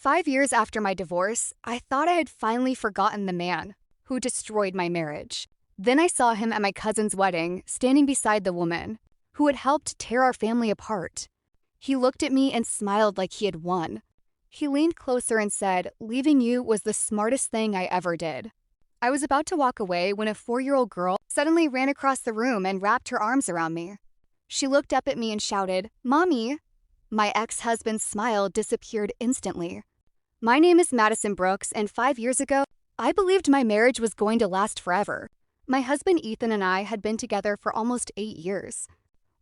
5 years after my divorce, I thought I had finally forgotten the man who destroyed my marriage. Then I saw him at my cousin's wedding, standing beside the woman who had helped tear our family apart. He looked at me and smiled like he had won. He leaned closer and said, "Leaving you was the smartest thing I ever did." I was about to walk away when a 4-year-old girl suddenly ran across the room and wrapped her arms around me. She looked up at me and shouted, "Mommy!" My ex-husband's smile disappeared instantly. My name is Madison Brooks, and 5 years ago, I believed my marriage was going to last forever. My husband Ethan and I had been together for almost 8 years.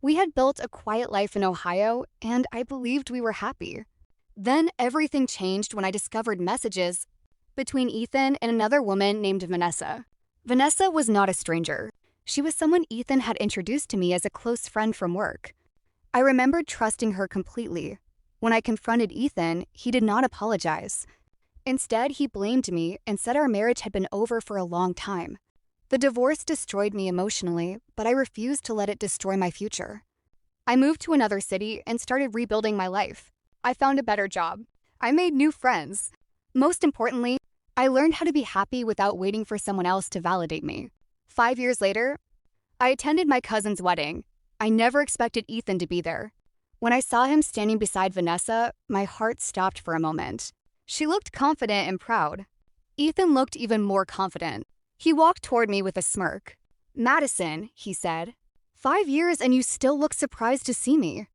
We had built a quiet life in Ohio, and I believed we were happy. Then everything changed when I discovered messages between Ethan and another woman named Vanessa. Vanessa was not a stranger. She was someone Ethan had introduced to me as a close friend from work. I remembered trusting her completely. When I confronted Ethan, he did not apologize. Instead, he blamed me and said our marriage had been over for a long time. The divorce destroyed me emotionally, but I refused to let it destroy my future. I moved to another city and started rebuilding my life. I found a better job. I made new friends. Most importantly, I learned how to be happy without waiting for someone else to validate me. 5 years later, I attended my cousin's wedding. I never expected Ethan to be there. When I saw him standing beside Vanessa, my heart stopped for a moment. She looked confident and proud. Ethan looked even more confident. He walked toward me with a smirk. "Madison," he said, "5 years and you still look surprised to see me."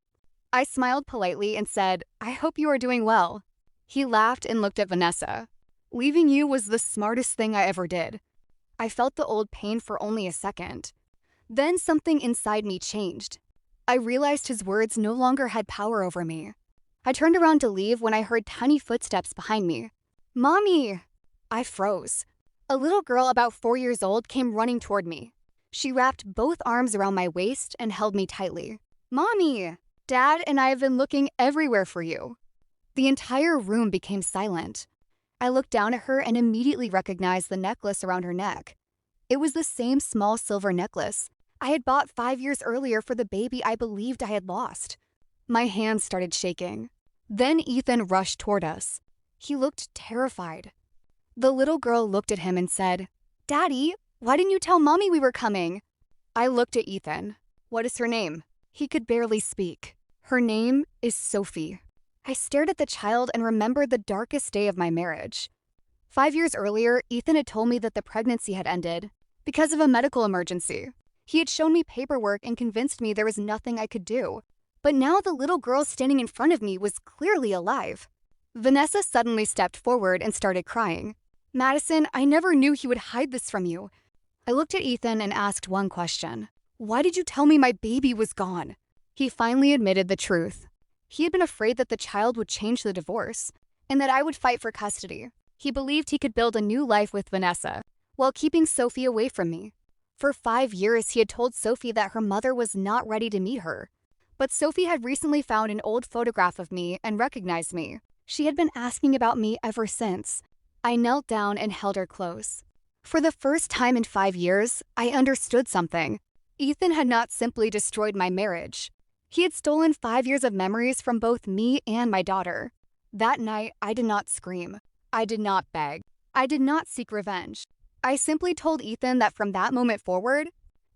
I smiled politely and said, "I hope you are doing well." He laughed and looked at Vanessa. "Leaving you was the smartest thing I ever did." I felt the old pain for only a second. Then something inside me changed. I realized his words no longer had power over me. I turned around to leave when I heard tiny footsteps behind me. "Mommy!" I froze. A little girl about 4 years old came running toward me. She wrapped both arms around my waist and held me tightly. "Mommy! Dad and I have been looking everywhere for you." The entire room became silent. I looked down at her and immediately recognized the necklace around her neck. It was the same small silver necklace I had bought 5 years earlier for the baby I believed I had lost. My hands started shaking. Then Ethan rushed toward us. He looked terrified. The little girl looked at him and said, "Daddy, why didn't you tell Mommy we were coming?" I looked at Ethan. "What is her name?" He could barely speak. "Her name is Sophie." I stared at the child and remembered the darkest day of my marriage. 5 years earlier, Ethan had told me that the pregnancy had ended because of a medical emergency. He had shown me paperwork and convinced me there was nothing I could do. But now the little girl standing in front of me was clearly alive. Vanessa suddenly stepped forward and started crying. "Madison, I never knew he would hide this from you." I looked at Ethan and asked one question. "Why did you tell me my baby was gone?" He finally admitted the truth. He had been afraid that the child would change the divorce and that I would fight for custody. He believed he could build a new life with Vanessa while keeping Sophie away from me. For 5 years, he had told Sophie that her mother was not ready to meet her. But Sophie had recently found an old photograph of me and recognized me. She had been asking about me ever since. I knelt down and held her close. For the first time in 5 years, I understood something. Ethan had not simply destroyed my marriage. He had stolen 5 years of memories from both me and my daughter. That night, I did not scream. I did not beg. I did not seek revenge. I simply told Ethan that from that moment forward,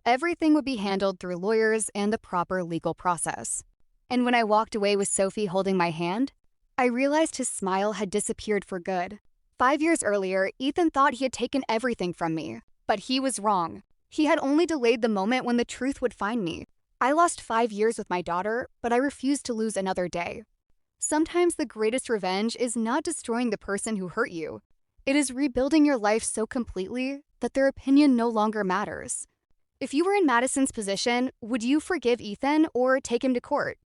everything would be handled through lawyers and the proper legal process. And when I walked away with Sophie holding my hand, I realized his smile had disappeared for good. 5 years earlier, Ethan thought he had taken everything from me, but he was wrong. He had only delayed the moment when the truth would find me. I lost 5 years with my daughter, but I refused to lose another day. Sometimes the greatest revenge is not destroying the person who hurt you. It is rebuilding your life so completely that their opinion no longer matters. If you were in Madison's position, would you forgive Ethan or take him to court?